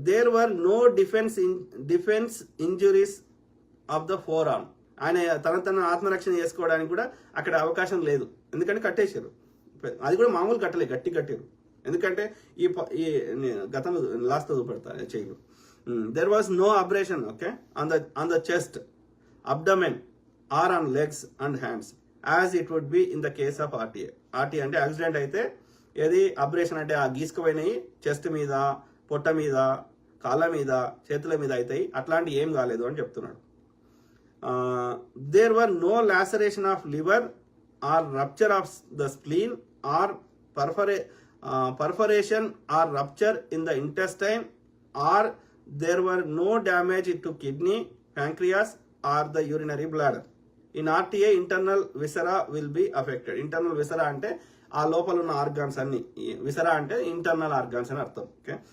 There were no defence injuries of the forearm. ఆయన తన ఆత్మరక్షణ చేసుకోవడానికి కూడా అక్కడ అవకాశం లేదు, ఎందుకంటే కట్టేశారు. అది కూడా మామూలు కట్టలేదు, గట్టి కట్టారు. ఎందుకంటే ఈ గతంలో లాస్ట్ చూపెడతా చేయరు. There was no abrasion okay on the chest, abdomen or on legs and hands as it would be in the case of RTA. RTA అంటే యాక్సిడెంట్ అయితే ఏది అబ్రేషన్ అంటే ఆ గీసుకుపోయినాయి చెస్ట్ మీద, పొట్ట మీద, కాళ్ళ మీద, చేతుల మీద అవుతాయి, అట్లాంటి ఏం కాలేదు అని చెప్తున్నాడు. There were no laceration of liver or rupture of the spleen or perforation or rupture in the intestine, or there were no damage to kidney, pancreas or the urinary bladder. In RTA, internal viscera will be affected. Internal viscera అంటే ఆ లోపల ఉన్న organs అన్ని, విసరా అంటే internal organs అని అర్థం. Okay,